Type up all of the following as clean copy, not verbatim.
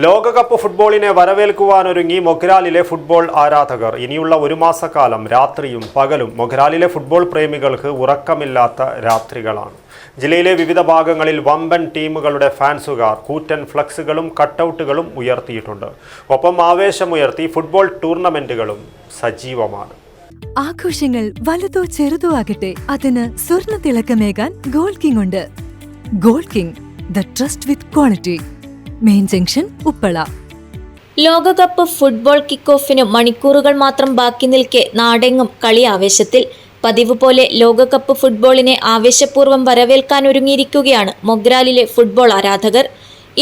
ലോകകപ്പ് ഫുട്ബോളിനെ വരവേൽക്കുവാനൊരുങ്ങി മൊഗ്രാലിലെ ഫുട്ബോൾ ആരാധകർ. ഇനിയുള്ള ഒരു മാസക്കാലം രാത്രിയും പകലും മൊഗ്രാലിലെ ഫുട്ബോൾ പ്രേമികൾക്ക് ഉറക്കമില്ലാത്ത രാത്രികളാണ്. ജില്ലയിലെ വിവിധ ഭാഗങ്ങളിൽ വമ്പൻ ടീമുകളുടെ ഫാൻസുകാർ കൂറ്റൻ ഫ്ലക്സുകളും കട്ടൗട്ടുകളും ഉയർത്തിയിട്ടുണ്ട്. ഒപ്പം ആവേശമുയർത്തി ഫുട്ബോൾ ടൂർണമെന്റുകളും സജീവമാണ്. ആഘോഷങ്ങൾ വലുതോ ചെറുതോ ആകട്ടെ, അതിന് സ്വർണ്ണ തിളക്കമേകാൻ ഗോൾഡ് കിങ് ഉണ്ട്. Gold king, the trust with quality. Main junction, Uppala. ലോകകപ്പ് ഫുട്ബോൾ കിക്ക് ഓഫിന് മണിക്കൂറുകൾ മാത്രം ബാക്കി നിൽക്കെ നാടെങ്ങും കളി ആവേശത്തിൽ. പതിവ് പോലെ ലോകകപ്പ് ഫുട്ബോളിനെ ആവേശപൂർവ്വം വരവേൽക്കാനൊരുങ്ങിയിരിക്കുകയാണ് മൊഗ്രാലിലെ ഫുട്ബോൾ ആരാധകർ.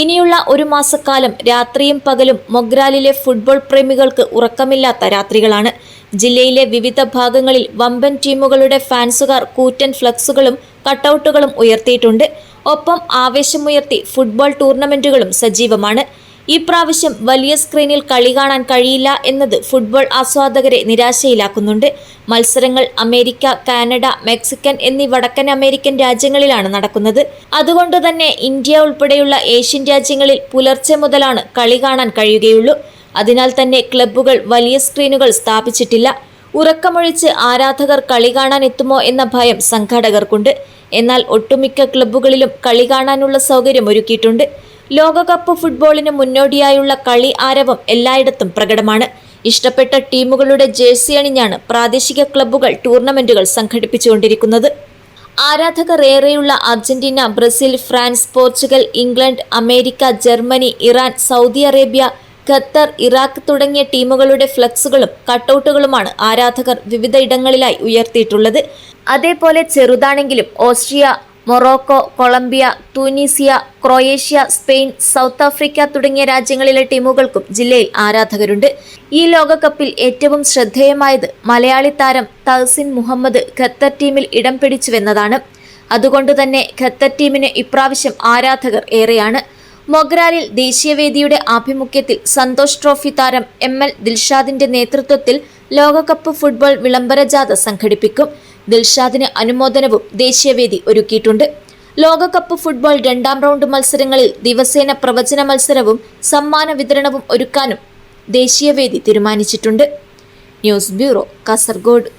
ഇനിയുള്ള ഒരു മാസക്കാലം രാത്രിയും പകലും മൊഗ്രാലിലെ ഫുട്ബോൾ പ്രേമികൾക്ക് ഉറക്കമില്ലാത്ത രാത്രികളാണ്. ജില്ലയിലെ വിവിധ ഭാഗങ്ങളിൽ വമ്പൻ ടീമുകളുടെ ഫാൻസുകാർ കൂറ്റൻ ഫ്ലക്സുകളും കട്ടൗട്ടുകളും ഉയർത്തിയിട്ടുണ്ട്. ഒപ്പം ആവേശമുയർത്തി ഫുട്ബോൾ ടൂർണമെന്റുകളും സജീവമാണ്. ഈ പ്രാവശ്യം വലിയ സ്ക്രീനിൽ കളി കാണാൻ കഴിയില്ല എന്നത് ഫുട്ബോൾ ആസ്വാദകരെ നിരാശയിലാക്കുന്നുണ്ട്. മത്സരങ്ങൾ അമേരിക്ക, കാനഡ, മെക്സിക്കൻ എന്നീ വടക്കൻ അമേരിക്കൻ രാജ്യങ്ങളിലാണ് നടക്കുന്നത്. അതുകൊണ്ട് തന്നെ ഇന്ത്യ ഉൾപ്പെടെയുള്ള ഏഷ്യൻ രാജ്യങ്ങളിൽ പുലർച്ചെ മുതലാണ് കളി കാണാൻ കഴിയുകയുള്ളൂ. അതിനാൽ തന്നെ ക്ലബ്ബുകൾ വലിയ സ്ക്രീനുകൾ സ്ഥാപിച്ചിട്ടില്ല. ഉറക്കമൊഴിച്ച് ആരാധകർ കളി കാണാൻ എത്തുമോ എന്ന ഭയം സംഘാടകർക്കുണ്ട്. എന്നാൽ ഒട്ടുമിക്ക ക്ലബ്ബുകളിലും കളി കാണാനുള്ള സൗകര്യം ഒരുക്കിയിട്ടുണ്ട്. ലോകകപ്പ് ഫുട്ബോളിന് മുന്നോടിയായുള്ള കളി ആരവം എല്ലായിടത്തും പ്രകടമാണ്. ഇഷ്ടപ്പെട്ട ടീമുകളുടെ ജേഴ്സി അണിഞ്ഞാണ് പ്രാദേശിക ക്ലബ്ബുകൾ ടൂർണമെന്റുകൾ സംഘടിപ്പിച്ചുകൊണ്ടിരിക്കുന്നത്. ആരാധകർ ഏറെയുള്ള Argentina, Brazil, France, Portugal, England, America, Germany, Iran, Saudi Arabia, Qatar, Iraq തുടങ്ങിയ ടീമുകളുടെ ഫ്ലക്സുകളും കട്ടൗട്ടുകളുമാണ് ആരാധകർ വിവിധ ഇടങ്ങളിലായി ഉയർത്തിയിട്ടുള്ളത്. അതേപോലെ ചെറുതാണെങ്കിലും Austria, Morocco, Colombia, Tunisia, Croatia, Spain, South Africa തുടങ്ങിയ രാജ്യങ്ങളിലെ ടീമുകൾക്കും ജില്ലയിൽ ആരാധകരുണ്ട്. ഈ ലോകകപ്പിൽ ഏറ്റവും ശ്രദ്ധേയമായത് മലയാളി താരം തഹസിൻ മുഹമ്മദ് ഖത്തർ ടീമിൽ ഇടം പിടിച്ചുവെന്നതാണ്. അതുകൊണ്ട് തന്നെ ഖത്തർ ടീമിന് ഇപ്രാവശ്യം ആരാധകർ ഏറെയാണ്. മൊഗ്രാലിൽ ദേശീയവേദിയുടെ ആഭിമുഖ്യത്തിൽ സന്തോഷ് ട്രോഫി താരം ML ദിൽഷാദിന്റെ നേതൃത്വത്തിൽ ലോകകപ്പ് ഫുട്ബോൾ വിളംബര ജാഥ സംഘടിപ്പിക്കും. ദിൽഷാദിന് അനുമോദനവും ദേശീയവേദി ഒരുക്കിയിട്ടുണ്ട്. ലോകകപ്പ് ഫുട്ബോൾ 2ാം റൗണ്ട് മത്സരങ്ങളിൽ ദിവസേന പ്രവചന മത്സരവും സമ്മാന വിതരണവും ഒരുക്കാനും ദേശീയവേദി തീരുമാനിച്ചിട്ടുണ്ട്. News bureau, Kasaragod.